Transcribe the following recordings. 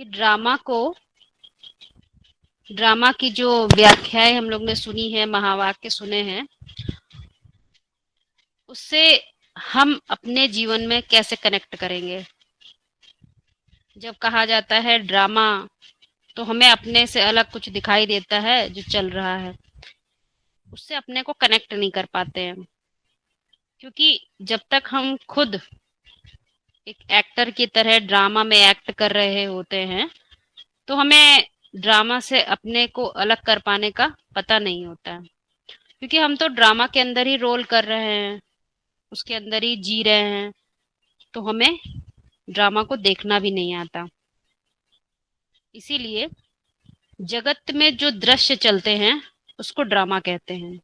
Drama की जो व्याख्याएं हम लोग ने सुनी है, महावाक्य सुने हैं, उससे हम अपने जीवन में कैसे कनेक्ट करेंगे। जब कहा जाता है ड्रामा, तो हमें अपने से अलग कुछ दिखाई देता है जो चल रहा है, उससे अपने को कनेक्ट नहीं कर पाते हैं। क्योंकि जब तक हम खुद एक एक्टर की तरह ड्रामा में एक्ट कर रहे होते हैं, तो हमें ड्रामा से अपने को अलग कर पाने का पता नहीं होता है। क्योंकि हम तो ड्रामा के अंदर ही रोल कर रहे हैं, उसके अंदर ही जी रहे हैं, तो हमें ड्रामा को देखना भी नहीं आता। इसीलिए जगत में जो दृश्य चलते हैं उसको ड्रामा कहते हैं।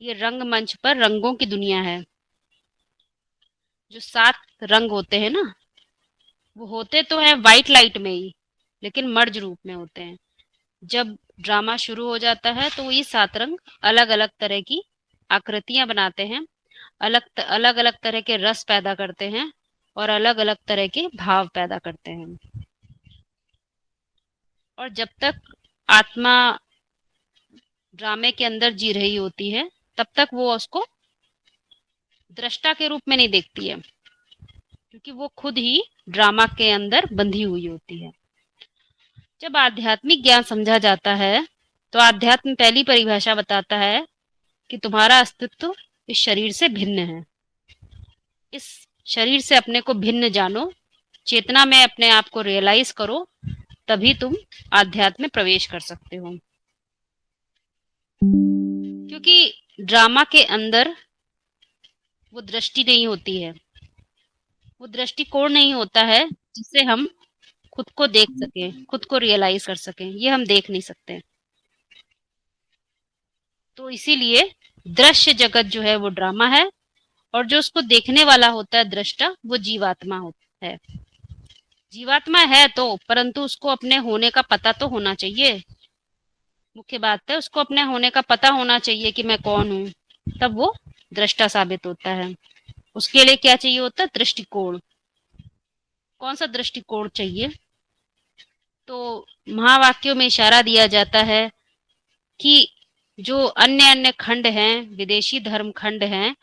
ये रंगमंच पर रंगों की दुनिया है। जो 7 रंग होते हैं ना, वो होते तो है व्हाइट लाइट में ही, लेकिन मर्ज रूप में होते हैं। जब ड्रामा शुरू हो जाता है तो ये 7 रंग अलग अलग तरह की आकृतियां बनाते हैं, अलग अलग तरह के रस पैदा करते हैं और अलग अलग तरह के भाव पैदा करते हैं। और जब तक आत्मा ड्रामे के अंदर जी रही होती है, तब तक वो उसको दृष्टा के रूप में नहीं देखती है, क्योंकि वो खुद ही ड्रामा के अंदर बंधी हुई होती है। जब आध्यात्मिक ज्ञान समझा जाता है, तो आध्यात्म पहली परिभाषा बताता है कि तुम्हारा अस्तित्व इस शरीर से भिन्न है। इस शरीर से अपने को भिन्न जानो, चेतना में अपने आप को रियलाइज करो, तभी तुम आध्यात्म में प्रवेश कर सकते हो। क्योंकि ड्रामा के अंदर वो दृष्टि नहीं होती है, वो दृष्टिकोण नहीं होता है जिससे हम खुद को देख सकें, खुद को रियलाइज कर सकें। ये हम देख नहीं सकते। तो इसीलिए दृश्य जगत जो है वो ड्रामा है, और जो उसको देखने वाला होता है दृष्टा, वो जीवात्मा होता है। जीवात्मा है तो, परंतु उसको अपने होने का पता तो होना चाहिए। मुख्य बात है, उसको अपने होने का पता होना चाहिए कि मैं कौन हूं, तब वो दृष्टा साबित होता है। उसके लिए क्या चाहिए होता है? दृष्टिकोण। कौन सा दृष्टिकोण चाहिए? तो महावाक्यों में इशारा दिया जाता है कि जो अन्य अन्य खंड हैं, विदेशी धर्म खंड हैं,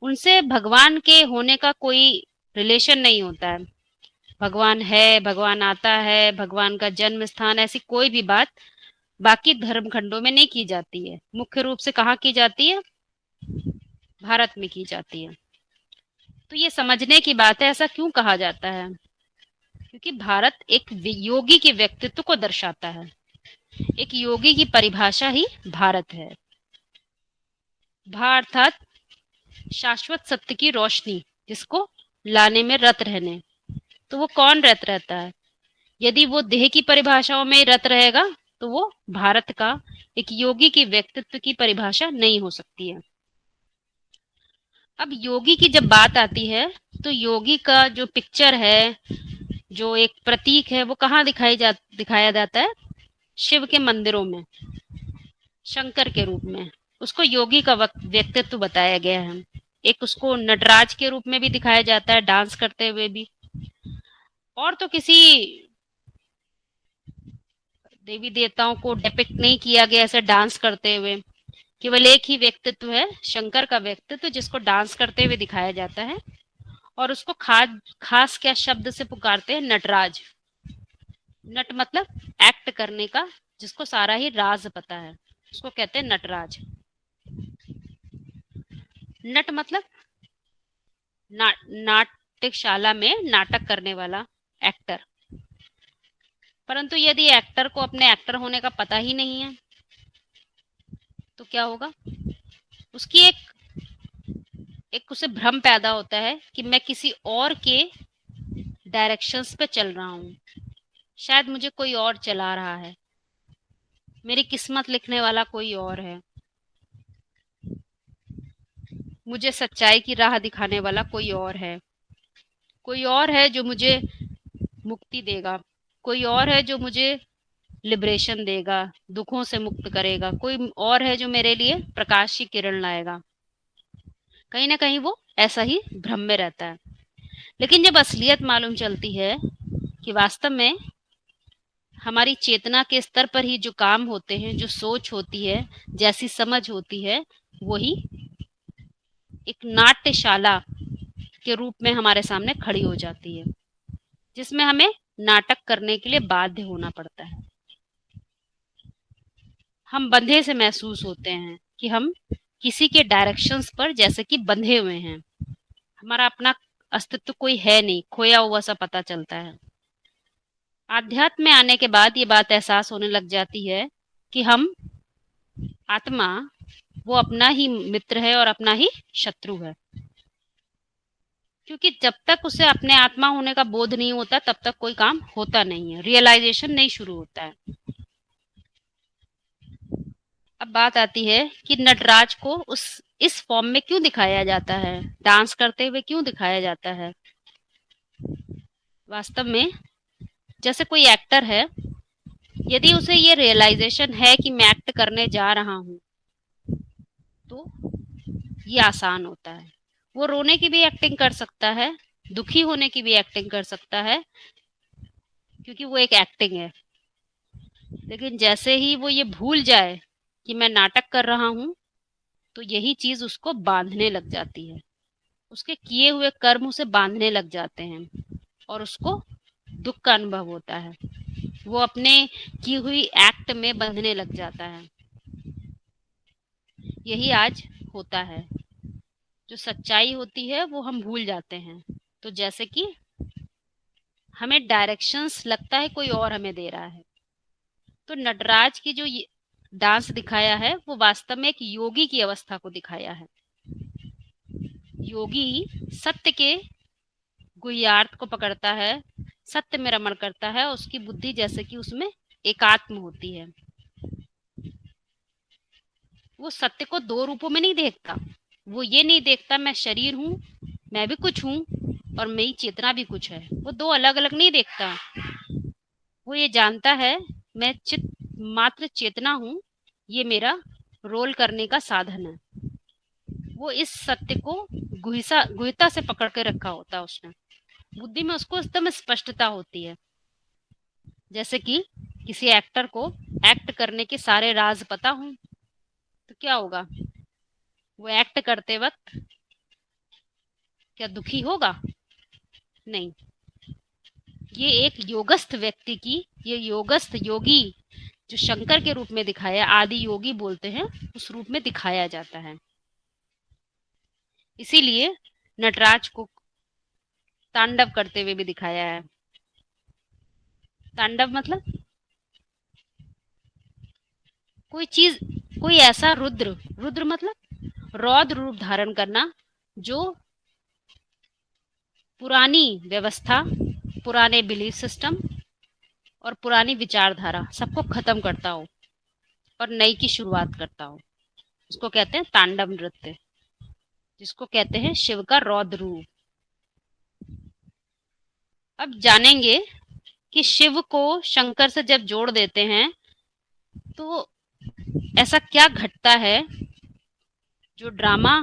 उनसे भगवान के होने का कोई रिलेशन नहीं होता है। भगवान है, भगवान आता है, भगवान का जन्म स्थान, ऐसी कोई भी बात बाकी धर्म खंडों में नहीं की जाती है। मुख्य रूप से कहाँ की जाती है? भारत में की जाती है। तो ये समझने की बात है, ऐसा क्यों कहा जाता है? क्योंकि भारत एक योगी के व्यक्तित्व को दर्शाता है। एक योगी की परिभाषा ही भारत है। भा अर्थात शाश्वत सत्य की रोशनी, जिसको लाने में रत रहने। तो वो कौन रत रहता है? यदि वो देह की परिभाषाओं में रत रहेगा, तो वो भारत का एक योगी के व्यक्तित्व की परिभाषा नहीं हो सकती है। अब योगी की जब बात आती है, तो योगी का जो पिक्चर है, जो एक प्रतीक है, वो कहाँ दिखाया जाता है? शिव के मंदिरों में, शंकर के रूप में। उसको योगी का व्यक्तित्व बताया गया है। एक उसको नटराज के रूप में भी दिखाया जाता है, डांस करते हुए भी। और तो किसी देवी देवताओं को डिपिक्ट नहीं किया गया ऐसे डांस करते हुए। केवल एक ही व्यक्तित्व है, शंकर का व्यक्तित्व, जिसको डांस करते हुए दिखाया जाता है। और उसको खास क्या शब्द से पुकारते हैं? नटराज। नट मतलब एक्ट करने का, जिसको सारा ही राज पता है, उसको कहते हैं नटराज। नट मतलब नाट्यशाला में नाटक करने वाला एक्टर। परंतु यदि एक्टर को अपने एक्टर होने का पता ही नहीं है, तो क्या होगा? उसकी एक उसे भ्रम पैदा होता है कि मैं किसी और के डायरेक्शंस पे चल रहा हूँ, शायद मुझे कोई और चला रहा है, मेरी किस्मत लिखने वाला कोई और है, मुझे सच्चाई की राह दिखाने वाला कोई और है जो मुझे मुक्ति देगा, कोई और है जो मुझे लिबरेशन देगा, दुखों से मुक्त करेगा, कोई और है जो मेरे लिए प्रकाश की किरण लाएगा। कहीं ना कहीं वो ऐसा ही भ्रम में रहता है। लेकिन जब असलियत मालूम चलती है कि वास्तव में हमारी चेतना के स्तर पर ही जो काम होते हैं, जो सोच होती है, जैसी समझ होती है, वही एक नाट्यशाला के रूप में हमारे सामने खड़ी हो जाती है, जिसमें हमें नाटक करने के लिए बाध्य होना पड़ता है। हम बंधे से महसूस होते हैं कि हम किसी के डायरेक्शंस पर जैसे कि बंधे हुए हैं। हमारा अपना अस्तित्व कोई है नहीं, खोया हुआ सा पता चलता है। आध्यात्म में आने के बाद ये बात एहसास होने लग जाती है कि हम आत्मा वो अपना ही मित्र है और अपना ही शत्रु है, क्योंकि जब तक उसे अपने आत्मा होने का बोध नहीं होता तब तक कोई काम होता नहीं है, रियलाइजेशन नहीं शुरू होता है। अब बात आती है कि नटराज को इस फॉर्म में क्यों दिखाया जाता है, डांस करते हुए क्यों दिखाया जाता है। वास्तव में जैसे कोई एक्टर है, यदि उसे ये रियलाइजेशन है कि मैं एक्ट करने जा रहा हूं, तो ये आसान होता है। वो रोने की भी एक्टिंग कर सकता है, दुखी होने की भी एक्टिंग कर सकता है, क्योंकि वो एक एक्टिंग है। लेकिन जैसे ही वो ये भूल जाए कि मैं नाटक कर रहा हूं, तो यही चीज उसको बांधने लग जाती है। उसके किए हुए कर्म उसे बांधने लग जाते हैं और उसको दुख का अनुभव होता है। वो अपने की हुई एक्ट में बंधने लग जाता है। यही आज होता है। जो सच्चाई होती है वो हम भूल जाते हैं। तो जैसे कि हमें डायरेक्शंस लगता है कोई और हमें दे रहा है। तो नटराज की जो डांस दिखाया है वो वास्तव में एक योगी की अवस्था को दिखाया है। योगी सत्य के गुह्यार्थ को पकड़ता है, सत्य में रमण करता है, उसकी बुद्धि जैसे कि उसमें एकात्म होती है। वो सत्य को दो रूपों में नहीं देखता। वो ये नहीं देखता मैं शरीर हूं, मैं भी कुछ हूं और मेरी चेतना भी कुछ है। वो दो अलग अलग नहीं देखता। वो ये जानता है मैं चित मात्र चेतना हूं, ये मेरा रोल करने का साधन है। वो इस सत्य को गुहिता से पकड़ के रखा होता है उसने। बुद्धि में उसको एकदम स्पष्टता होती है। जैसे कि किसी एक्टर को एक्ट करने के सारे राज पता हो, तो क्या होगा, वो एक्ट करते वक्त क्या दुखी होगा? नहीं। ये एक योगस्थ व्यक्ति की, ये योगस्थ योगी जो शंकर के रूप में दिखाया, आदि योगी बोलते हैं, उस रूप में दिखाया जाता है। इसीलिए नटराज को तांडव करते हुए भी दिखाया है। तांडव मतलब कोई चीज, कोई ऐसा रुद्र, रुद्र मतलब रौद्र रूप धारण करना, जो पुरानी व्यवस्था, पुराने बिलीफ सिस्टम और पुरानी विचारधारा सबको खत्म करता हो और नई की शुरुआत करता हो। उसको कहते हैं तांडव नृत्य, जिसको कहते हैं शिव का रौद्र रूप। अब जानेंगे कि शिव को शंकर से जब जोड़ देते हैं तो ऐसा क्या घटता है जो ड्रामा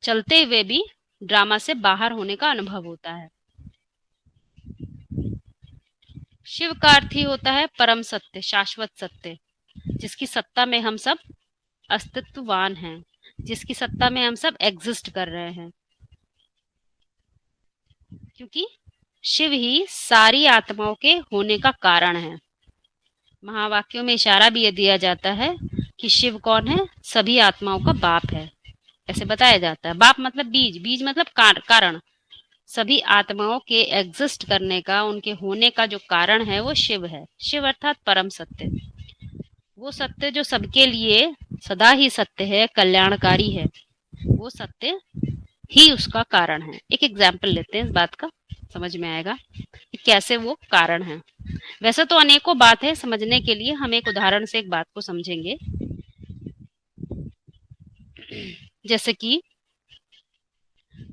चलते हुए भी ड्रामा से बाहर होने का अनुभव होता है। शिव का अर्थ ही होता है परम सत्य, शाश्वत सत्य, जिसकी सत्ता में हम सब अस्तित्ववान हैं, जिसकी सत्ता में हम सब एग्जिस्ट कर रहे हैं। क्योंकि शिव ही सारी आत्माओं के होने का कारण है। महावाक्यों में इशारा भी ये दिया जाता है कि शिव कौन है? सभी आत्माओं का बाप है, ऐसे बताया जाता है। बाप मतलब बीज, बीज मतलब कारण। सभी आत्माओं के एग्जिस्ट करने का, उनके होने का जो कारण है वो शिव है। शिव अर्थात परम सत्य, वो सत्य जो सबके लिए सदा ही सत्य है, कल्याणकारी है। वो सत्य ही उसका कारण है। एक एग्जाम्पल लेते हैं इस बात का, समझ में आएगा कि कैसे वो कारण है। वैसे तो अनेकों बात है, समझने के लिए हम एक उदाहरण से एक बात को समझेंगे। जैसे कि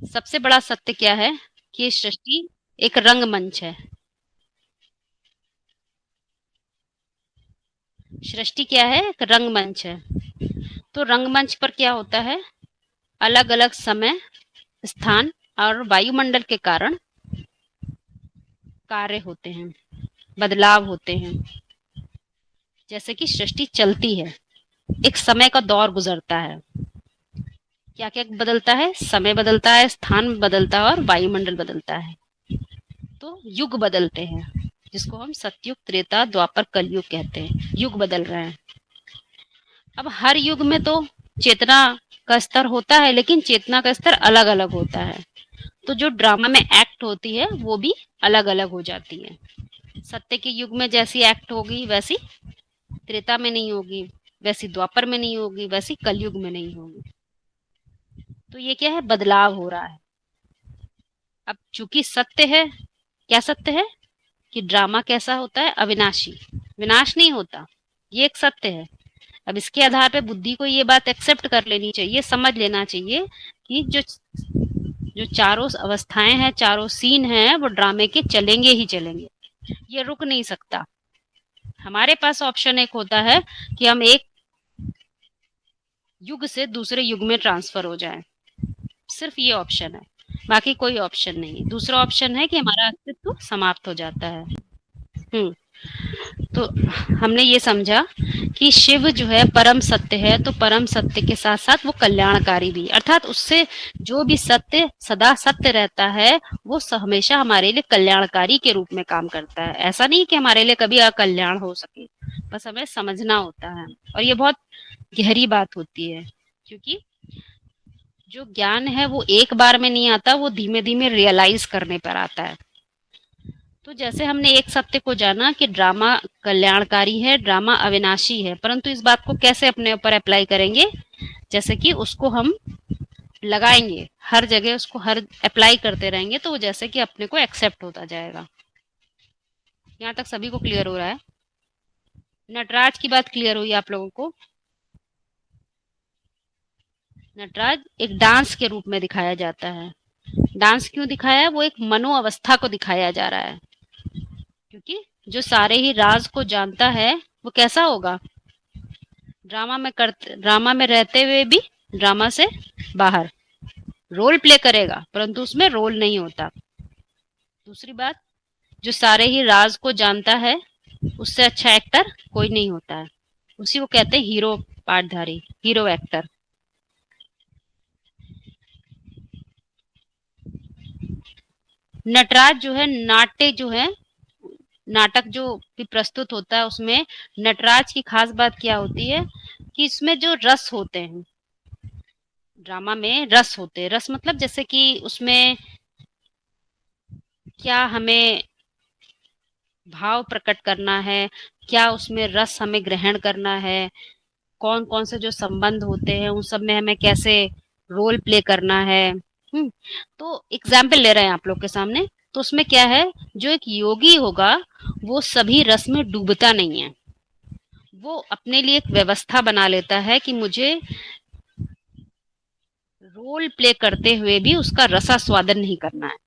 सबसे बड़ा सत्य क्या है कि सृष्टि एक रंगमंच है। सृष्टि क्या है? एक रंगमंच है। तो रंगमंच पर क्या होता है? अलग अलग समय, स्थान और वायुमंडल के कारण कार्य होते हैं। बदलाव होते हैं। जैसे कि सृष्टि चलती है, एक समय का दौर गुजरता है। क्या क्या बदलता है? समय बदलता है, स्थान बदलता है और वायुमंडल बदलता है। तो युग बदलते हैं, जिसको हम सतयुग, त्रेता, द्वापर, कलयुग कहते हैं। युग बदल रहे हैं। अब हर युग में तो चेतना का स्तर होता है, लेकिन चेतना का स्तर अलग अलग होता है। तो जो ड्रामा में एक्ट होती है वो भी अलग अलग हो जाती है। सत्य के युग में जैसी एक्ट होगी वैसी त्रेता में नहीं होगी, वैसी द्वापर में नहीं होगी, वैसी कलयुग में नहीं होगी। तो ये क्या है? बदलाव हो रहा है। अब चूंकि सत्य है, क्या सत्य है कि ड्रामा कैसा होता है? अविनाशी, विनाश नहीं होता। ये एक सत्य है। अब इसके आधार पे बुद्धि को ये बात एक्सेप्ट कर लेनी चाहिए, समझ लेना चाहिए कि जो जो चारों अवस्थाएं हैं, चारों सीन हैं, वो ड्रामे के चलेंगे ही चलेंगे। ये रुक नहीं सकता। हमारे पास ऑप्शन एक होता है कि हम एक युग से दूसरे युग में ट्रांसफर हो जाएं। सिर्फ ये ऑप्शन है, बाकी कोई ऑप्शन नहीं है। दूसरा ऑप्शन है कि हमारा अस्तित्व समाप्त हो जाता है। तो हमने ये समझा कि शिव जो है परम सत्य है, तो परम सत्य के साथ साथ वो कल्याणकारी भी, अर्थात उससे जो भी सत्य सदा सत्य रहता है वो हमेशा हमारे लिए कल्याणकारी के रूप में काम करता है। ऐसा नहीं कि हमारे लिए कभी अकल्याण हो सके, बस हमें समझना होता है। और ये बहुत गहरी बात होती है, क्योंकि जो ज्ञान है वो एक बार में नहीं आता, वो धीमे धीमे रियलाइज करने पर आता है। तो जैसे हमने एक सत्य को जाना कि ड्रामा कल्याणकारी है, ड्रामा अविनाशी है, परंतु इस बात को कैसे अपने ऊपर अप्लाई करेंगे? जैसे कि उसको हम लगाएंगे हर जगह, उसको हर अप्लाई करते रहेंगे, तो वो जैसे कि अपने को एक्सेप्ट होता जाएगा। यहाँ तक सभी को क्लियर हो रहा है? नटराज की बात क्लियर हुई आप लोगों को? नटराज एक डांस के रूप में दिखाया जाता है। डांस क्यों दिखाया है? वो एक मनो अवस्था को दिखाया जा रहा है, क्योंकि जो सारे ही राज को जानता है वो कैसा होगा? ड्रामा में रहते हुए भी ड्रामा से बाहर रोल प्ले करेगा, परंतु उसमें रोल नहीं होता। दूसरी बात, जो सारे ही राज को जानता है उससे अच्छा एक्टर कोई नहीं होता है। उसी को कहते हैं हीरो पार्टधारी, हीरो एक्टर। नटराज जो है, नाट्य जो है, नाटक जो भी प्रस्तुत होता है उसमें नटराज की खास बात क्या होती है कि इसमें जो रस होते हैं, ड्रामा में रस होते हैं। रस मतलब जैसे कि उसमें क्या हमें भाव प्रकट करना है, क्या उसमें रस हमें ग्रहण करना है, कौन कौन से जो संबंध होते हैं उन सब में हमें कैसे रोल प्ले करना है। तो एग्जाम्पल ले रहे हैं आप लोग के सामने। तो उसमें क्या है, जो एक योगी होगा वो सभी रस में डूबता नहीं है। वो अपने लिए एक व्यवस्था बना लेता है कि मुझे रोल प्ले करते हुए भी उसका रसास्वादन नहीं करना है।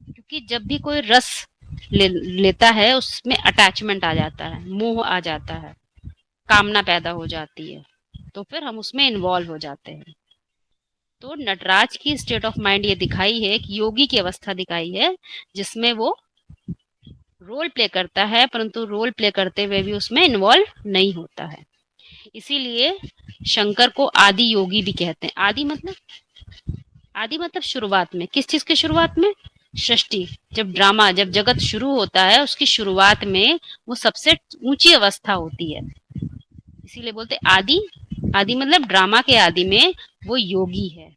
क्योंकि जब भी कोई रस लेता है उसमें अटैचमेंट आ जाता है, मोह आ जाता है, कामना पैदा हो जाती है, तो फिर हम उसमें इन्वॉल्व हो जाते हैं। तो नटराज की स्टेट ऑफ माइंड ये दिखाई है, कि योगी की अवस्था दिखाई है, जिसमें वो रोल प्ले करता है, परंतु रोल प्ले करते हुए भी उसमें इन्वॉल्व नहीं होता है। इसीलिए शंकर को आदि योगी भी कहते हैं। आदि मतलब शुरुआत में। किस चीज की शुरुआत में? सृष्टि। जब जगत शुरू होता है उसकी शुरुआत में वो सबसे ऊंची अवस्था होती है, इसीलिए बोलते आदि। आदि मतलब ड्रामा के आदि में वो योगी है।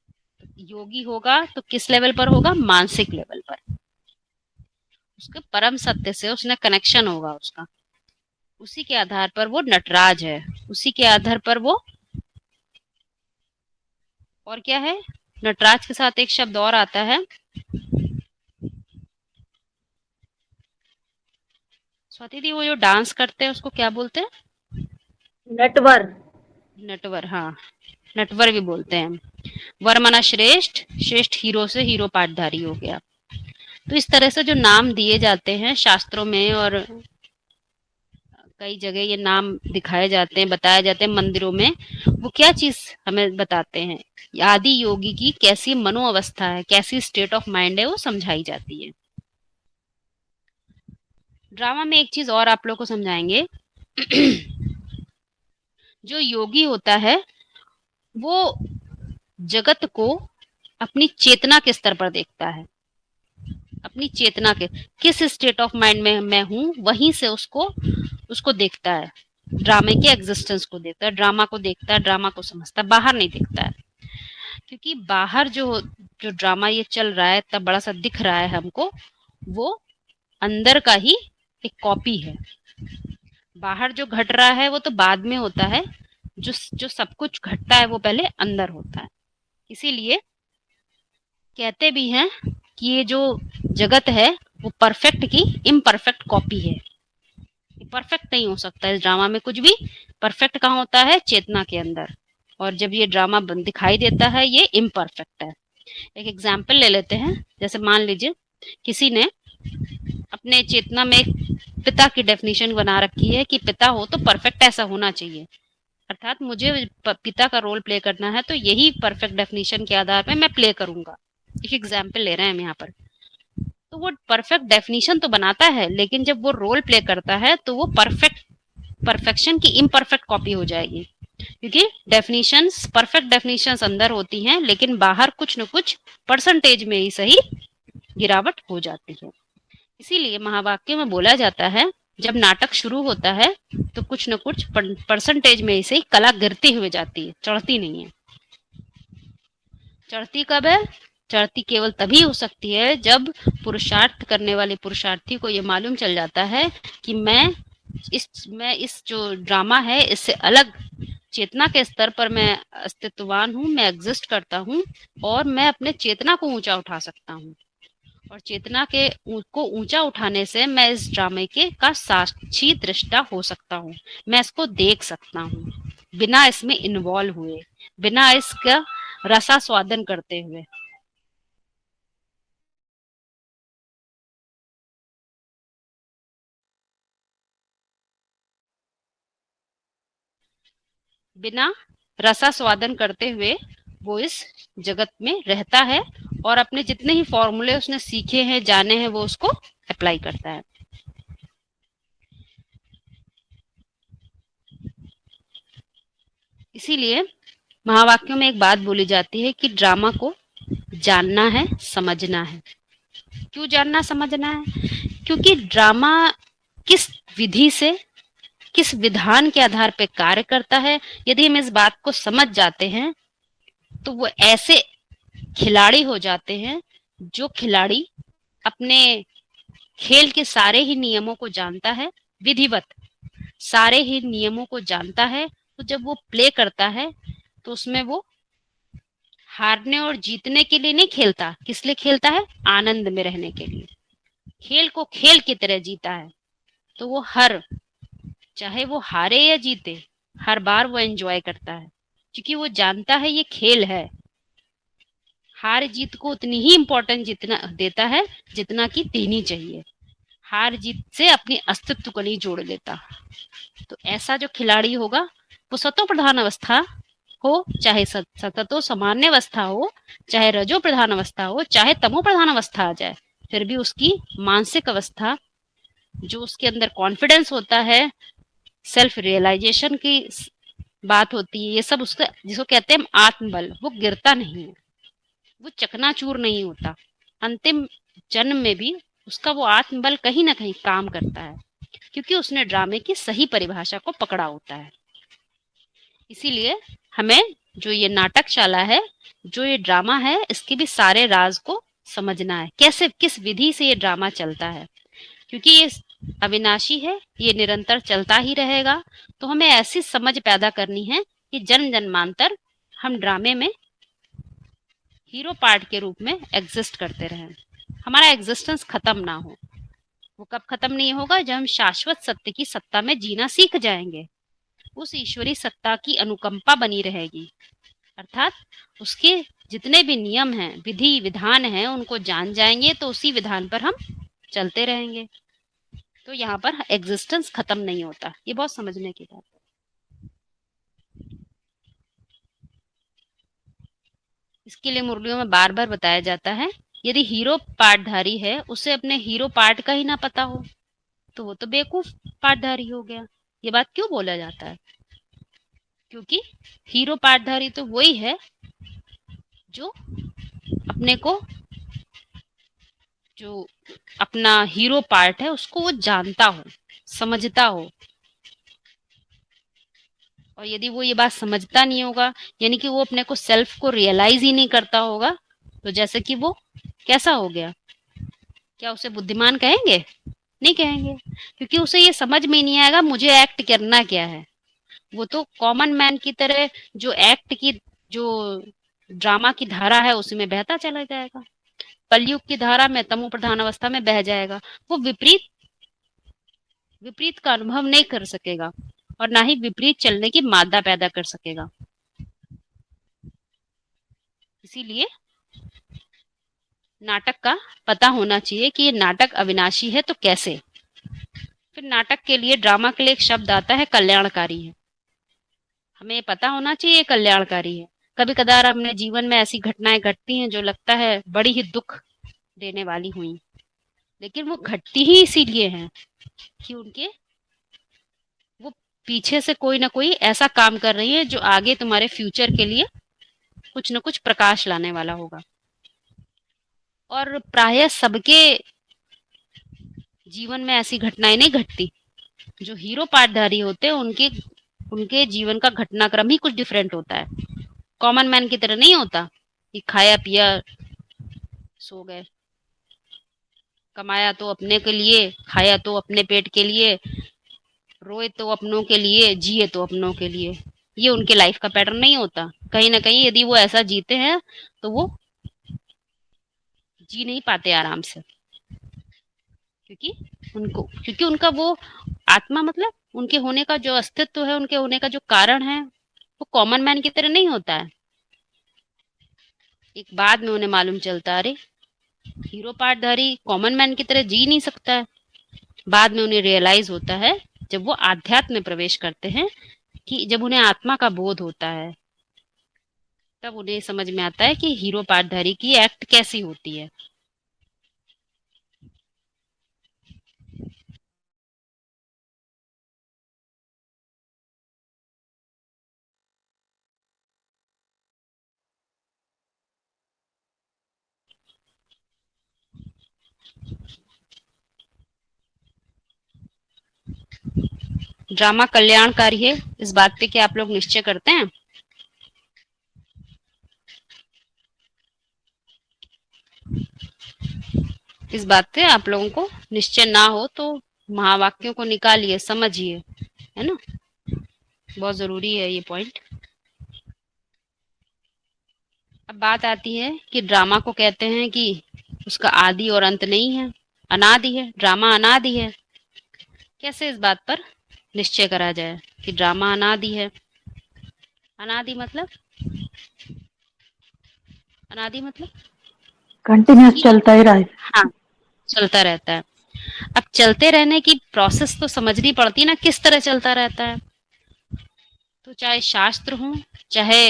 योगी होगा तो किस लेवल पर होगा? मानसिक लेवल पर। उसके परम सत्य से उसने कनेक्शन होगा उसका, उसी के आधार पर वो नटराज है, उसी के आधार पर वो। और क्या है? नटराज के साथ एक शब्द और आता है, स्वाति दी, वो जो डांस करते हैं उसको क्या बोलते हैं? नटवर। नटवर, हाँ, नटवर भी बोलते हैं। वर माना श्रेष्ठ, श्रेष्ठ हीरो से हीरो पाठधारी हो गया। तो इस तरह से जो नाम दिए जाते हैं शास्त्रों में, और कई जगह ये नाम दिखाए जाते हैं, बताए जाते हैं मंदिरों में, वो क्या चीज हमें बताते हैं? आदि योगी की कैसी मनो अवस्था है, कैसी स्टेट ऑफ माइंड है, वो समझाई जाती है। ड्रामा में एक चीज और आप लोग को समझाएंगे। जो योगी होता है वो जगत को अपनी चेतना के स्तर पर देखता है, अपनी चेतना के किस स्टेट ऑफ माइंड में मैं हूं वहीं से उसको उसको देखता है, ड्रामे के एग्जिस्टेंस को देखता है, ड्रामा को देखता है, ड्रामा को समझता है, बाहर नहीं देखता है। क्योंकि बाहर जो ड्रामा ये चल रहा है इतना बड़ा सा दिख रहा है हमको, वो अंदर का ही एक कॉपी है। बाहर जो घट रहा है वो तो बाद में होता है, जो जो सब कुछ घटता है वो पहले अंदर होता है। इसीलिए कहते भी हैं कि ये जो जगत है वो परफेक्ट की इम्परफेक्ट कॉपी है। परफेक्ट नहीं हो सकता, इस ड्रामा में कुछ भी परफेक्ट कहाँ होता है, चेतना के अंदर। और जब ये ड्रामा दिखाई देता है ये इम्परफेक्ट है। एक एग्जाम्पल ले लेते हैं। जैसे मान लीजिए किसी ने अपने चेतना में एक पिता की डेफिनेशन बना रखी है कि पिता हो तो परफेक्ट ऐसा होना चाहिए, अर्थात मुझे पिता का रोल प्ले करना है तो यही परफेक्ट डेफिनेशन के आधार पे मैं प्ले करूंगा। एक एग्जाम्पल ले रहे हैं हम यहाँ पर। तो वो परफेक्ट डेफिनेशन तो बनाता है, लेकिन जब वो रोल प्ले करता है तो वो परफेक्शन की इम्परफेक्ट कॉपी हो जाएगी। क्योंकि डेफिनेशंस, परफेक्ट डेफिनेशंस अंदर होती हैं लेकिन बाहर कुछ न कुछ परसेंटेज में ही सही गिरावट हो जाती है। इसीलिए महावाक्य में बोला जाता है जब नाटक शुरू होता है तो कुछ न कुछ परसेंटेज में ही सही कला गिरती हुई जाती है, चढ़ती नहीं है। चढ़ती कब है? चढ़ती केवल तभी हो सकती है जब पुरुषार्थ करने वाले पुरुषार्थी को ये मालूम चल जाता है कि मैं इस जो ड्रामा है इससे अलग चेतना के स्तर पर मैं अस्तित्ववान हूँ, मैं एग्जिस्ट करता हूँ और मैं अपने चेतना को ऊंचा उठा सकता हूँ। और चेतना के को ऊंचा उठाने से मैं इस ड्रामे के का साक्षी दृष्टा हो सकता हूँ, मैं इसको देख सकता हूँ बिना इसमें इन्वॉल्व हुए, बिना इसका रसास्वादन करते हुए। बिना रसास्वादन करते हुए वो इस जगत में रहता है और अपने जितने ही फॉर्मूले उसने सीखे हैं, जाने हैं, वो उसको अप्लाई करता है। इसीलिए महावाक्यों में एक बात बोली जाती है कि ड्रामा को जानना है, समझना है। क्यों जानना समझना है? क्योंकि ड्रामा किस विधि से, किस विधान के आधार पर कार्य करता है, यदि हम इस बात को समझ जाते हैं तो वो ऐसे खिलाड़ी हो जाते हैं जो खिलाड़ी अपने खेल के सारे ही नियमों को जानता है, विधिवत सारे ही नियमों को जानता है। तो जब वो प्ले करता है तो उसमें वो हारने और जीतने के लिए नहीं खेलता। किस लिए खेलता है? आनंद में रहने के लिए। खेल को खेल की तरह जीता है। तो वो चाहे वो हारे या जीते, हर बार वो एंजॉय करता है, क्योंकि वो जानता है ये खेल है। हार जीत को उतनी ही इम्पोर्टेंस जितना देता है जितना कि देनी चाहिए। हार जीत से अपने अस्तित्व को नहीं जोड़ लेता। तो ऐसा जो खिलाड़ी होगा वो सतो प्रधान अवस्था हो, चाहे सततो सामान्य अवस्था हो, चाहे रजो प्रधान अवस्था हो, चाहे तमो प्रधान अवस्था आ जाए, फिर भी उसकी मानसिक अवस्था, जो उसके अंदर कॉन्फिडेंस होता है, सेल्फ रियलाइजेशन की बात होती है, ये सब उसका जिसको कहते हैं आत्मबल, वो गिरता नहीं है, वो चकनाचूर नहीं होता। अंतिम जन्म में भी उसका वो आत्मबल कहीं ना कहीं काम करता है, क्योंकि उसने ड्रामे की सही परिभाषा को पकड़ा होता है। इसीलिए हमें जो ये नाटकशाला है, जो ये ड्रामा है, इसके भी सारे राज को समझना है, कैसे किस विधि से ये ड्रामा चलता है। क्योंकि ये अविनाशी है, ये निरंतर चलता ही रहेगा। तो हमें ऐसी समझ पैदा करनी है कि जन्म जन्मांतर हम ड्रामे में हीरो पार्ट के रूप में एग्जिस्ट करते रहें, हमारा एग्जिस्टेंस खत्म ना हो। वो कब खत्म नहीं होगा? जब हम शाश्वत सत्य की सत्ता में जीना सीख जाएंगे। उस ईश्वरी सत्ता की अनुकंपा बनी रहेगी, अर्थात उसके जितने भी नियम हैं, विधि विधान हैं, उनको जान जाएंगे तो उसी विधान पर हम चलते रहेंगे। तो यहाँ पर एग्जिस्टेंस खत्म नहीं होता। ये बहुत समझने की बात है। इसके लिए मुरलियों में बार बार बताया जाता है, यदि हीरो पार्टधारी है उसे अपने हीरो पार्ट का ही ना पता हो तो वो तो बेवकूफ पाठधारी हो गया। ये बात क्यों बोला जाता है? क्योंकि हीरो पाठधारी तो वही है जो अपने को, जो अपना हीरो पार्ट है उसको वो जानता हो, समझता हो। और यदि वो ये बात समझता नहीं होगा, यानी कि वो अपने को, सेल्फ को रियलाइज ही नहीं करता होगा, तो जैसे कि वो कैसा हो गया? क्या उसे बुद्धिमान कहेंगे? नहीं कहेंगे, क्योंकि उसे ये समझ में नहीं आएगा मुझे एक्ट करना क्या है। वो तो कॉमन मैन की तरह जो एक्ट की, जो ड्रामा की धारा है उसमें बहता चला जाएगा, कलयुग की धारा में तमो प्रधान अवस्था में बह जाएगा। वो विपरीत विपरीत का अनुभव नहीं कर सकेगा और ना ही विपरीत चलने की मादा पैदा कर सकेगा। इसीलिए नाटक का पता होना चाहिए कि ये नाटक अविनाशी है तो कैसे। फिर नाटक के लिए, ड्रामा के लिए एक शब्द आता है कल्याणकारी है। हमें पता होना चाहिए कल्याणकारी है। कभी कदार अपने जीवन में ऐसी घटनाएं घटती हैं जो लगता है बड़ी ही दुख देने वाली हुई, लेकिन वो घटती ही इसीलिए हैं कि उनके, वो पीछे से कोई ना कोई ऐसा काम कर रही है जो आगे तुम्हारे फ्यूचर के लिए कुछ न कुछ प्रकाश लाने वाला होगा। और प्रायः सबके जीवन में ऐसी घटनाएं नहीं घटती। जो हीरो पार्टधारी होते हैं उनके उनके जीवन का घटनाक्रम ही कुछ डिफरेंट होता है, कॉमन मैन की तरह नहीं होता कि खाया पिया सो गए। कमाया तो अपने के लिए, खाया तो अपने पेट के लिए, रोए तो अपनों के लिए, जिए तो अपनों के लिए। ये उनके लाइफ का पैटर्न नहीं होता। कहीं ना कहीं यदि वो ऐसा जीते हैं तो वो जी नहीं पाते आराम से, क्योंकि उनका वो आत्मा, मतलब उनके होने का जो अस्तित्व है, उनके होने का जो कारण है, वो कॉमन मैन की तरह नहीं होता है। एक बाद में उन्हें मालूम चलता, अरे हीरो पार्टधारी कॉमन मैन की तरह जी नहीं सकता है। बाद में उन्हें रियलाइज होता है जब वो आध्यात्म में प्रवेश करते हैं, कि जब उन्हें आत्मा का बोध होता है तब उन्हें समझ में आता है कि हीरो पार्टधारी की एक्ट कैसी होती है। ड्रामा कल्याणकारी है, इस बात पे क्या आप लोग निश्चय करते हैं? इस बात पे आप लोगों को निश्चय ना हो तो महावाक्यों को निकालिए, समझिए, है ना? बहुत जरूरी है ये पॉइंट। अब बात आती है कि ड्रामा को कहते हैं कि उसका आदि और अंत नहीं है, अनादि है, ड्रामा अनादि है। कैसे इस बात पर निश्चय करा जाए कि ड्रामा अनादि है? अनादि मतलब, अनादि मतलब कंटिन्यूस चलता ही रहा है। हाँ, चलता रहता है। अब चलते रहने की प्रोसेस तो समझनी पड़ती है ना, किस तरह चलता रहता है। तो चाहे शास्त्र हो, चाहे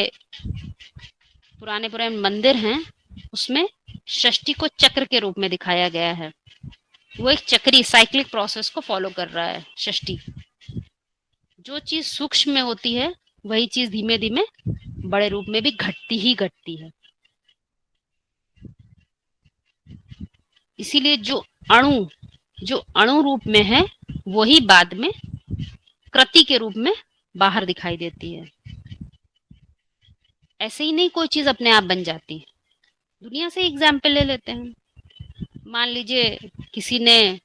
पुराने पुराने मंदिर हैं, उसमें षष्ठी को चक्र के रूप में दिखाया गया है। वो एक चक्री साइक्लिक प्रोसेस को फॉलो कर रहा है षष्ठी। जो चीज सूक्ष्म में होती है वही चीज धीमे धीमे बड़े रूप में भी घटती ही घटती है। इसीलिए जो अणु रूप में है वही बाद में कृति के रूप में बाहर दिखाई देती है। ऐसे ही नहीं कोई चीज अपने आप बन जाती है। दुनिया से एग्जाम्पल ले लेते हैं। मान लीजिए किसी ने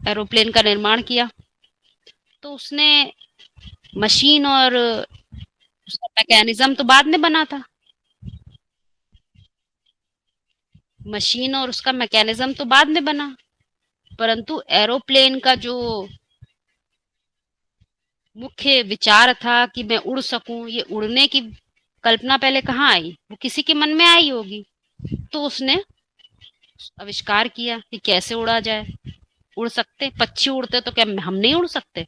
एरोप्लेन का निर्माण किया, तो उसने मशीन और उसका मैकेनिज्म तो बाद में बना था। मशीन और उसका मैकेनिज्म तो बाद में बना, परंतु एरोप्लेन का जो मुख्य विचार था कि मैं उड़ सकूं, ये उड़ने की कल्पना पहले कहाँ आई? वो किसी के मन में आई होगी, तो उसने आविष्कार किया कि कैसे उड़ा जाए। उड़ सकते, पक्षी उड़ते तो क्या हम नहीं उड़ सकते?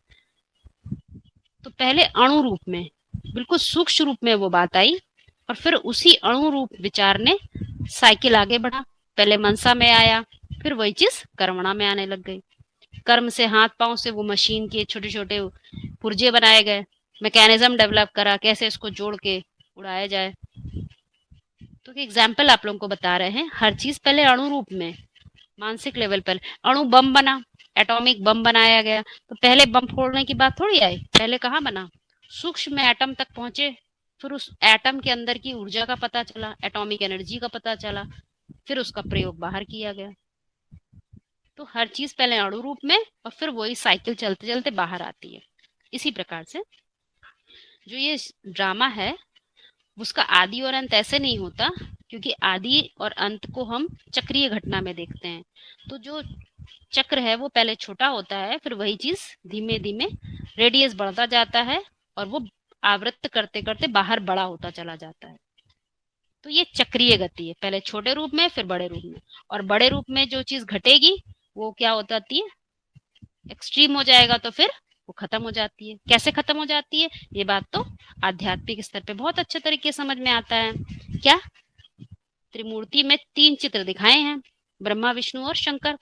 तो पहले अणु रूप में, बिल्कुल सूक्ष्म रूप में वो बात आई, और फिर उसी अणु रूप विचार ने साइकिल आगे बढ़ा, पहले मनसा में आया, फिर वही चीज कर्मणा में आने लग गई। कर्म से हाथ पांव से वो मशीन के छोटे छोटे पुर्जे बनाए गए, मैकेनिज्म डेवलप करा कैसे इसको जोड़ के उड़ाया जाए। तो एग्जाम्पल आप लोगों को बता रहे हैं, हर चीज पहले अणु रूप में, मानसिक लेवल पर। अणु बम बना, एटॉमिक बम बनाया गया, तो पहले बम फोड़ने की बात थोड़ी आई, पहले कहाँ बना, सूक्ष्म एटम तक पहुंचे, फिर उस एटम के अंदर की ऊर्जा का पता चला, एटॉमिक एनर्जी का पता चला, फिर उसका प्रयोग बाहर किया गया। तो हर चीज पहले अणु रूप में और फिर वही साइकिल चलते चलते बाहर आती है। इसी प्रकार से जो ये ड्रामा है उसका आदि और अंत ऐसे नहीं होता, क्योंकि आदि और अंत को हम चक्रीय घटना में देखते हैं। तो जो चक्र है वो पहले छोटा होता है, फिर वही चीज धीमे धीमे रेडियस बढ़ता जाता है और वो आवृत्त करते करते बाहर बड़ा होता चला जाता है। तो ये चक्रीय गति है, पहले छोटे रूप में फिर बड़े रूप में, और बड़े रूप में जो चीज घटेगी वो क्या हो जाती है, एक्सट्रीम हो जाएगा, तो फिर वो खत्म हो जाती है। कैसे खत्म हो जाती है, ये बात तो आध्यात्मिक स्तर पे बहुत अच्छे तरीके समझ में आता है। क्या, त्रिमूर्ति में 3 चित्र दिखाए हैं, ब्रह्मा विष्णु और शंकर।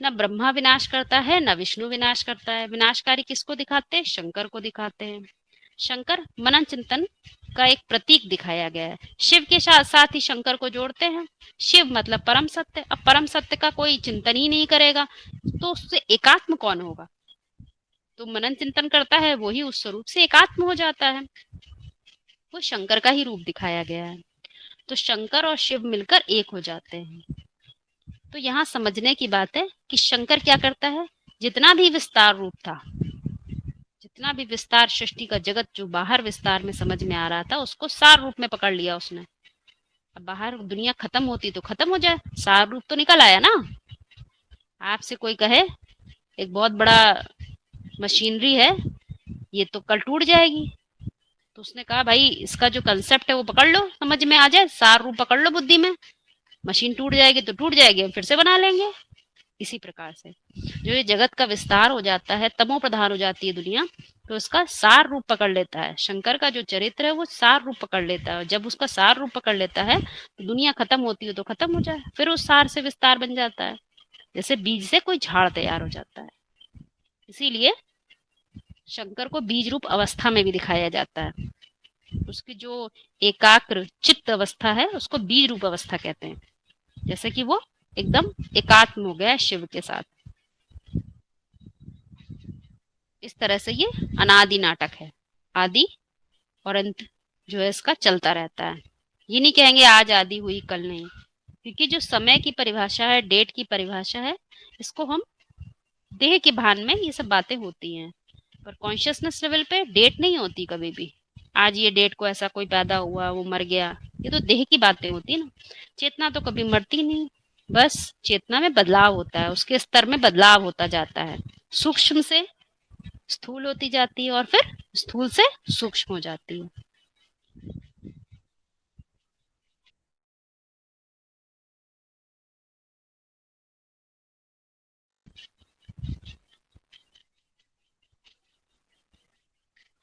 ना ब्रह्मा विनाश करता है ना विष्णु विनाश करता है। विनाशकारी किसको दिखाते हैं, शंकर को दिखाते हैं। शंकर मनन चिंतन का एक प्रतीक दिखाया गया है। शिव के साथ ही शंकर को जोड़ते हैं। शिव मतलब परम सत्य। अब परम सत्य का कोई चिंतन ही नहीं करेगा तो उससे एकात्म कौन होगा, तो मनन चिंतन करता है वो ही उस स्वरूप से एकात्म हो जाता है। वो शंकर का ही रूप दिखाया गया है। तो शंकर और शिव मिलकर एक हो जाते हैं। तो यहाँ समझने की बात है कि शंकर क्या करता है, जितना भी विस्तार रूप था, जितना भी विस्तार सृष्टि का जगत जो बाहर विस्तार में समझ में आ रहा था, उसको सार रूप में पकड़ लिया उसने। अब बाहर दुनिया खत्म होती तो खत्म हो जाए, सार रूप तो निकल आया ना। आपसे कोई कहे एक बहुत बड़ा मशीनरी है, ये तो कल टूट जाएगी, तो उसने कहा भाई इसका जो कंसेप्ट है वो पकड़ लो, समझ में आ जाए, सार रूप पकड़ लो बुद्धि में, मशीन टूट जाएगी तो टूट जाएगी, हम फिर से बना लेंगे। इसी प्रकार से जो ये जगत का विस्तार हो जाता है, तमो प्रधान हो जाती है दुनिया, तो उसका सार रूप पकड़ लेता है। शंकर का जो चरित्र है वो सार रूप पकड़ लेता है, और जब उसका सार रूप पकड़ लेता है तो दुनिया खत्म होती है तो खत्म हो जाए, फिर उस सार से विस्तार बन जाता है, जैसे बीज से कोई झाड़ तैयार हो जाता है। इसीलिए शंकर को बीज रूप अवस्था में भी दिखाया जाता है। उसकी जो एकाग्र चित्त अवस्था है उसको बीज रूप अवस्था कहते हैं, जैसे कि वो एकदम एकात्म हो गया शिव के साथ। इस तरह से ये अनादि नाटक है, आदि और अंत जो है इसका चलता रहता है। ये नहीं कहेंगे आज आदि हुई कल नहीं, क्योंकि जो समय की परिभाषा है, डेट की परिभाषा है, इसको हम देह के भान में ये सब बातें होती हैं, पर कॉन्शियसनेस लेवल पे डेट नहीं होती कभी भी। आज ये डेट को ऐसा कोई पैदा हुआ वो मर गया, ये तो देह की बातें होती है ना। चेतना तो कभी मरती नहीं, बस चेतना में बदलाव होता है, उसके स्तर में बदलाव होता जाता है, सूक्ष्म से स्थूल होती जाती है और फिर स्थूल से सूक्ष्म हो जाती है।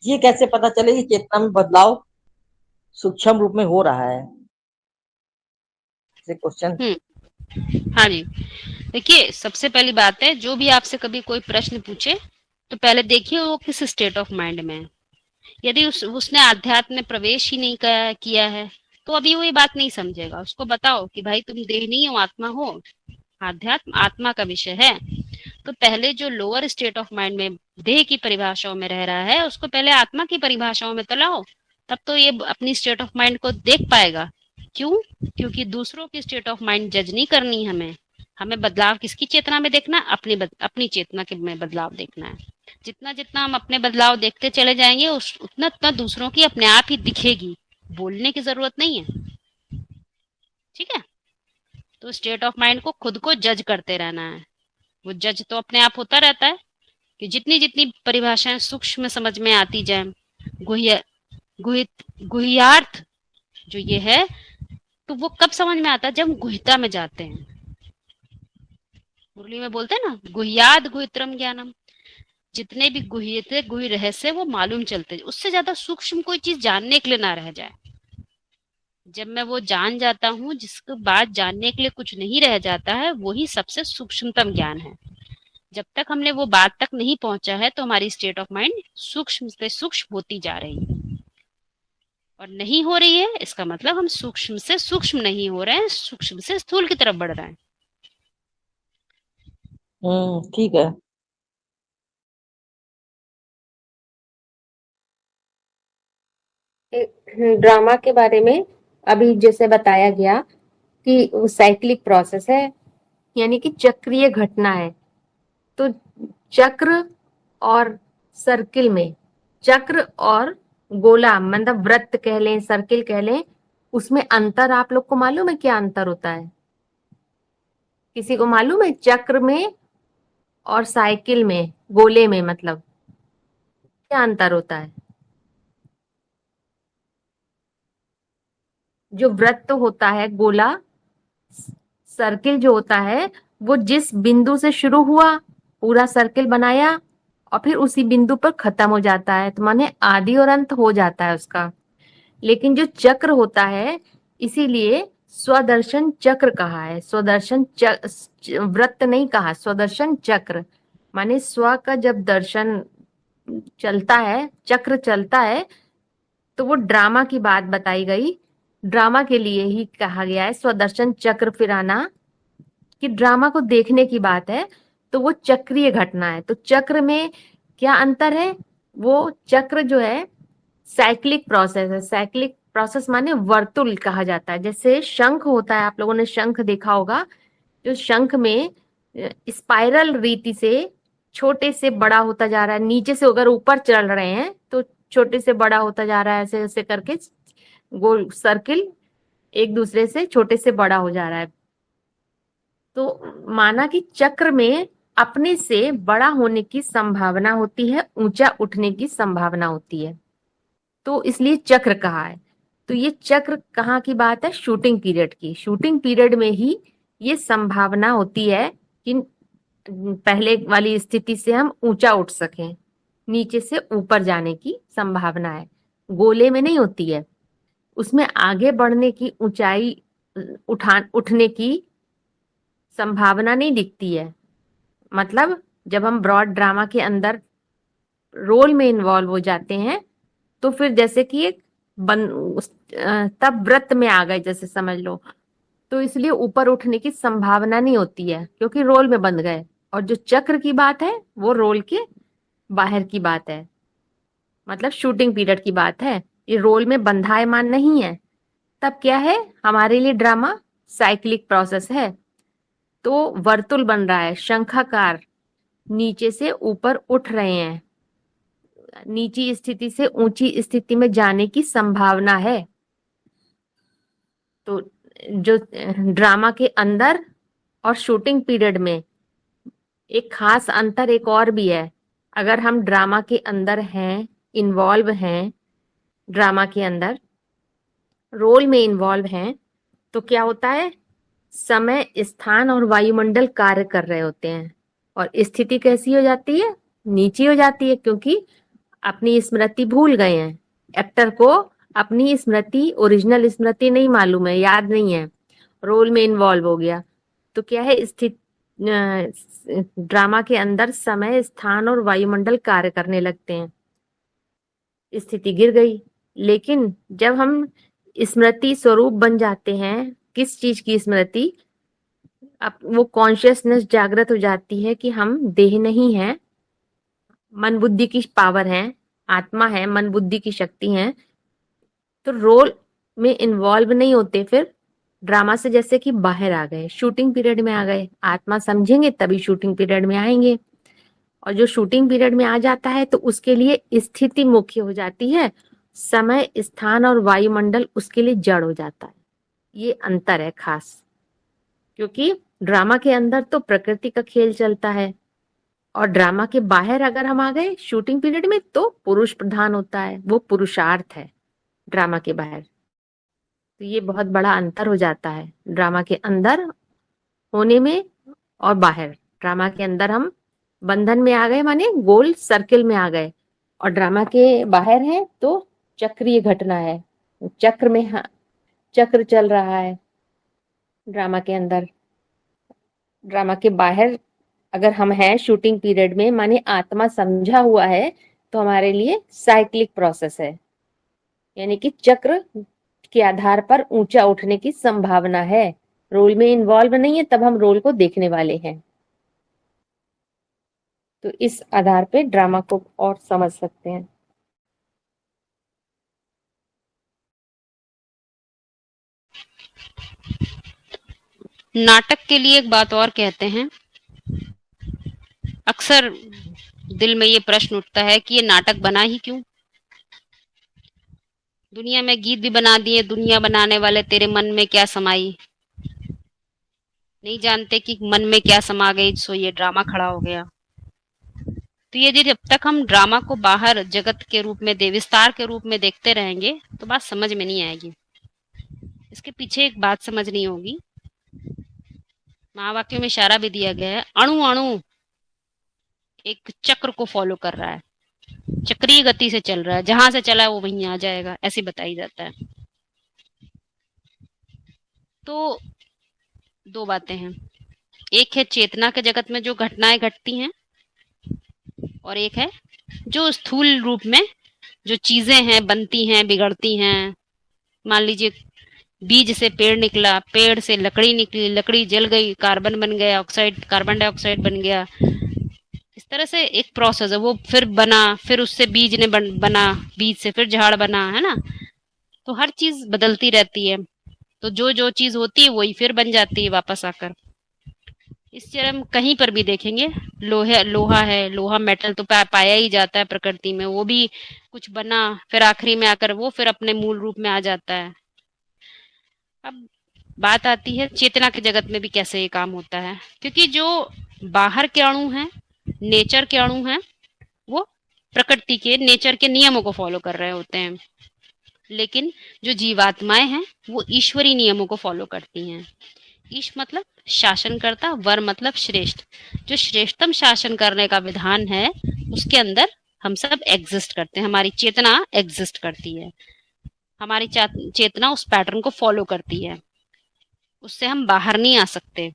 ये कैसे पता चले कि चेतना में बदलाव सूक्ष्म रूप में हो रहा है, क्वेश्चन। हाँ जी, देखिए सबसे पहली बात है, जो भी आपसे कभी कोई प्रश्न पूछे तो पहले देखिए वो किस स्टेट ऑफ माइंड में है। यदि उसने आध्यात्म में प्रवेश ही नहीं किया है तो अभी वो ये बात नहीं समझेगा। उसको बताओ कि भाई तुम देह नहीं हो, आत्मा हो, आध्यात्म आत्मा का विषय है। तो पहले जो लोअर स्टेट ऑफ माइंड में देह की परिभाषाओं में रह रहा है उसको पहले आत्मा की परिभाषाओं में तो लाओ, तब तो ये अपनी स्टेट ऑफ माइंड को देख पाएगा। क्यों? क्योंकि दूसरों की स्टेट ऑफ माइंड जज नहीं करनी, हमें बदलाव किसकी चेतना में देखना है, अपनी चेतना के में बदलाव देखना है। जितना जितना हम अपने बदलाव देखते चले जाएंगे उतना उतना दूसरों की अपने आप ही दिखेगी, बोलने की जरूरत नहीं है। ठीक है, तो स्टेट ऑफ माइंड को खुद को जज करते रहना है। वो जज तो अपने आप होता रहता है कि जितनी जितनी परिभाषाएं सूक्ष्म समझ में आती जाए, गुह्यार्थ जो ये है, तो वो कब समझ में आता है, जब गुह्यता में जाते हैं। मुरली में बोलते हैं ना, गुह्याद गुह्यतरम ज्ञानम, जितने भी गुह्य थे गुह्य रहस्य वो मालूम चलते, उससे ज्यादा सूक्ष्म कोई चीज जानने के लिए ना रह जाए। जब मैं वो जान जाता हूँ, जिसके बाद जानने के लिए कुछ नहीं रह जाता है, वही सबसे सूक्ष्मतम ज्ञान है। जब तक हमने वो बात तक नहीं पहुंचा है, तो हमारी स्टेट ऑफ माइंड सूक्ष्म से सूक्ष्म होती जा रही है, और नहीं हो रही है इसका मतलब हम सूक्ष्म से सूक्ष्म नहीं हो रहे हैं, सूक्ष्म से स्थूल की तरफ बढ़ रहे हैं। ठीक है। ड्रामा के बारे में अभी जैसे बताया गया कि वो साइक्लिक प्रोसेस है, यानी कि चक्रीय घटना है। तो चक्र और सर्किल में, चक्र और गोला मतलब वृत्त कह लें, सर्किल कह लें, उसमें अंतर आप लोग को मालूम है? क्या अंतर होता है? किसी को मालूम है? चक्र में और साइकिल में, गोले में, मतलब क्या अंतर होता है? जो वृत्त होता है, गोला, सर्किल जो होता है, वो जिस बिंदु से शुरू हुआ, पूरा सर्किल बनाया और फिर उसी बिंदु पर खत्म हो जाता है, तो माने आदि और अंत हो जाता है उसका। लेकिन जो चक्र होता है, इसीलिए स्वदर्शन चक्र कहा है, स्वदर्शन वृत्त नहीं कहा, स्वदर्शन चक्र। माने स्व का जब दर्शन चलता है, चक्र चलता है, तो वो ड्रामा की बात बताई गई, ड्रामा के लिए ही कहा गया है स्वदर्शन चक्र फिराना, कि ड्रामा को देखने की बात है। तो वो चक्रीय घटना है। तो चक्र में क्या अंतर है? वो चक्र जो है साइक्लिक प्रोसेस है। साइक्लिक प्रोसेस माने वर्तुल कहा जाता है। जैसे शंख होता है, आप लोगों ने शंख देखा होगा, जो शंख में स्पाइरल रीति से छोटे से बड़ा होता जा रहा है, नीचे से अगर ऊपर चल रहे हैं तो छोटे से बड़ा होता जा रहा है, ऐसे ऐसे करके गोल सर्किल एक दूसरे से छोटे से बड़ा हो जा रहा है। तो माना कि चक्र में अपने से बड़ा होने की संभावना होती है, ऊंचा उठने की संभावना होती है, तो इसलिए चक्र कहा है। तो ये चक्र कहाँ की बात है? शूटिंग पीरियड की। शूटिंग पीरियड में ही ये संभावना होती है कि पहले वाली स्थिति से हम ऊंचा उठ सकें, नीचे से ऊपर जाने की संभावना है। गोले में नहीं होती है, उसमें आगे बढ़ने की, ऊंचाई उठने की संभावना नहीं दिखती है। मतलब जब हम ब्रॉड ड्रामा के अंदर रोल में इन्वॉल्व हो जाते हैं, तो फिर जैसे कि एक तब व्रत में आ गए जैसे समझ लो, तो इसलिए ऊपर उठने की संभावना नहीं होती है, क्योंकि रोल में बंध गए। और जो चक्र की बात है वो रोल के बाहर की बात है, मतलब शूटिंग पीरियड की बात है, ये रोल में बंधायमान नहीं है। तब क्या है हमारे लिए ड्रामा? साइक्लिक प्रोसेस है। तो वर्तुल बन रहा है, शंखाकार, नीचे से ऊपर उठ रहे हैं, नीची स्थिति से ऊंची स्थिति में जाने की संभावना है। तो जो ड्रामा के अंदर और शूटिंग पीरियड में एक खास अंतर एक और भी है। अगर हम ड्रामा के अंदर हैं, इन्वॉल्व हैं, ड्रामा के अंदर रोल में इन्वॉल्व हैं, तो क्या होता है? समय, स्थान और वायुमंडल कार्य कर रहे होते हैं, और स्थिति कैसी हो जाती है? नीची हो जाती है, क्योंकि अपनी स्मृति भूल गए हैं। एक्टर को अपनी स्मृति, ओरिजिनल स्मृति नहीं मालूम है, याद नहीं है, रोल में इन्वॉल्व हो गया। तो क्या है, स्थिति ड्रामा के अंदर समय, स्थान और वायुमंडल कार्य करने लगते हैं, स्थिति गिर गई। लेकिन जब हम स्मृति स्वरूप बन जाते हैं, किस चीज की स्मृति? अब वो कॉन्शियसनेस जागृत हो जाती है कि हम देह नहीं है, मन बुद्धि की पावर है, आत्मा है, मन बुद्धि की शक्ति है। तो रोल में इन्वॉल्व नहीं होते, फिर ड्रामा से जैसे कि बाहर आ गए, शूटिंग पीरियड में आ गए। आत्मा समझेंगे तभी शूटिंग पीरियड में आएंगे। और जो शूटिंग पीरियड में आ जाता है तो उसके लिए स्थिति मुख्य हो जाती है, समय, स्थान और वायुमंडल उसके लिए जड़ हो जाता है। ये अंतर है खास, क्योंकि ड्रामा के अंदर तो प्रकृति का खेल चलता है, और ड्रामा के बाहर अगर हम आ गए शूटिंग पीरियड में, तो पुरुष प्रधान होता है, वो पुरुषार्थ है ड्रामा के बाहर। तो ये बहुत बड़ा अंतर हो जाता है ड्रामा के अंदर होने में और बाहर। ड्रामा के अंदर हम बंधन में आ गए, माने गोल सर्किल में आ गए, और ड्रामा के बाहर है तो चक्रीय घटना है, चक्र में चक्र चल रहा है ड्रामा के अंदर। ड्रामा के बाहर अगर हम हैं शूटिंग पीरियड में, माने आत्मा समझा हुआ है, तो हमारे लिए साइक्लिक प्रोसेस है, यानी कि चक्र के आधार पर ऊंचा उठने की संभावना है। रोल में इन्वॉल्व नहीं है, तब हम रोल को देखने वाले हैं। तो इस आधार पे ड्रामा को और समझ सकते हैं। नाटक के लिए एक बात और कहते हैं, अक्सर दिल में ये प्रश्न उठता है कि ये नाटक बना ही क्यों। दुनिया में गीत भी बना दिए, दुनिया बनाने वाले तेरे मन में क्या समाई, नहीं जानते कि मन में क्या समा गई, सो ये ड्रामा खड़ा हो गया। तो ये जब तक हम ड्रामा को बाहर जगत के रूप में, विस्तार के रूप में देखते रहेंगे तो बात समझ में नहीं आएगी। इसके पीछे एक बात समझनी होगी, महावाक्यों में इशारा भी दिया गया है, अणु अणु एक चक्र को फॉलो कर रहा है, चक्रीय गति से चल रहा है, जहां से चला वो वहीं आ जाएगा, ऐसे बताई जाता है। तो दो बातें हैं, एक है चेतना के जगत में जो घटनाएं घटती हैं, और एक है जो स्थूल रूप में जो चीजें हैं, बनती हैं, बिगड़ती हैं। मान लीजिए बीज से पेड़ निकला, पेड़ से लकड़ी निकली, लकड़ी जल गई, कार्बन बन गया, ऑक्साइड, कार्बन डाइऑक्साइड बन गया। इस तरह से एक प्रोसेस है, वो फिर बना, फिर उससे बीज ने बना, बीज से फिर झाड़ बना, है ना। तो हर चीज बदलती रहती है, तो जो जो चीज होती है वही फिर बन जाती है वापस आकर। इस तरह हम कहीं पर भी देखेंगे, लोहा है, लोहा मेटल तो पाया ही जाता है प्रकृति में, वो भी कुछ बना, फिर आखिरी में आकर वो फिर अपने मूल रूप में आ जाता है। अब बात आती है चेतना के जगत में भी कैसे ये काम होता है, क्योंकि जो बाहर के अणु हैं, नेचर के अणु हैं, वो प्रकृति के, नेचर के नियमों को फॉलो कर रहे होते हैं, लेकिन जो जीवात्माएं हैं वो ईश्वरी नियमों को फॉलो करती हैं। ईश मतलब शासनकर्ता, वर मतलब श्रेष्ठ। जो श्रेष्ठतम शासन करने का विधान है उसके अंदर हम सब एग्जिस्ट करते हैं, हमारी चेतना एग्जिस्ट करती है, हमारी चेतना उस पैटर्न को फॉलो करती है, उससे हम बाहर नहीं आ सकते।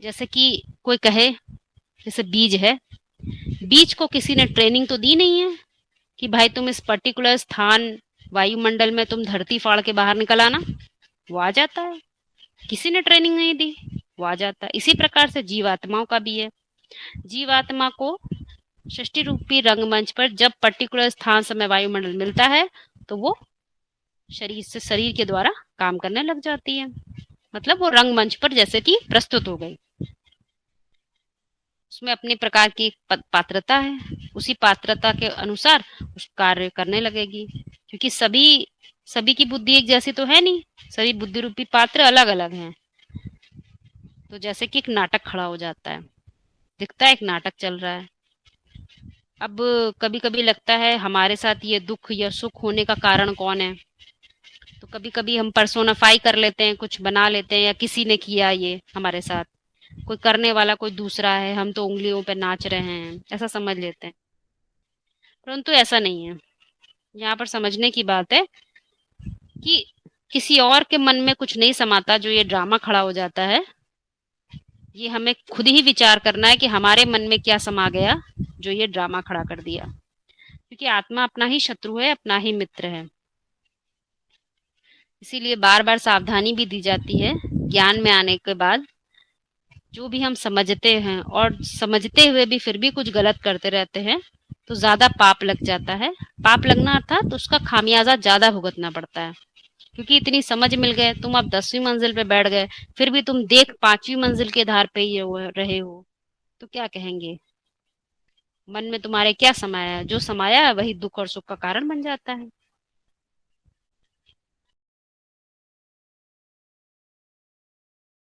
जैसे कि कोई कहे, जैसे बीज है, बीज को किसी ने ट्रेनिंग तो दी नहीं है कि भाई तुम इस पर्टिकुलर स्थान वायुमंडल में तुम धरती फाड़ के बाहर निकल आना, वो आ जाता है। किसी ने ट्रेनिंग नहीं दी, वो आ जाता है। इसी प्रकार से जीवात्माओं का भी है। जीवात्मा को सृष्टि रूपी रंगमंच पर जब पर्टिकुलर स्थान समय वायुमंडल मिलता है तो वो शरीर के द्वारा काम करने लग जाती है, मतलब वो रंगमंच पर जैसे कि प्रस्तुत हो गई। उसमें अपने प्रकार की पात्रता है, उसी पात्रता के अनुसार उस कार्य करने लगेगी, क्योंकि सभी की बुद्धि एक जैसी तो है नहीं, सभी बुद्धि रूपी पात्र अलग अलग हैं। तो जैसे कि एक नाटक खड़ा हो जाता है, दिखता है एक नाटक चल रहा है। अब कभी कभी लगता है हमारे साथ ये दुख या सुख होने का कारण कौन है, तो कभी कभी हम पर्सोनाफाई कर लेते हैं, कुछ बना लेते हैं, या किसी ने किया ये हमारे साथ, कोई करने वाला कोई दूसरा है, हम तो उंगलियों पे नाच रहे हैं, ऐसा समझ लेते हैं। परंतु ऐसा नहीं है। यहाँ पर समझने की बात है कि किसी और के मन में कुछ नहीं समाता जो ये ड्रामा खड़ा हो जाता है। ये हमें खुद ही विचार करना है कि हमारे मन में क्या समा गया जो ये ड्रामा खड़ा कर दिया, क्योंकि आत्मा अपना ही शत्रु है, अपना ही मित्र है। इसीलिए बार बार सावधानी भी दी जाती है। ज्ञान में आने के बाद जो भी हम समझते हैं और समझते हुए भी फिर भी कुछ गलत करते रहते हैं तो ज्यादा पाप लग जाता है। पाप लगना अर्थात उसका खामियाजा ज्यादा भुगतना पड़ता है, क्योंकि इतनी समझ मिल गए, तुम अब 10वीं मंजिल पे बैठ गए, फिर भी तुम देख 5वीं मंजिल के आधार पे ही रहे हो, तो क्या कहेंगे? मन में तुम्हारे क्या समाया है? जो समाया है वही दुख और सुख का कारण बन जाता है।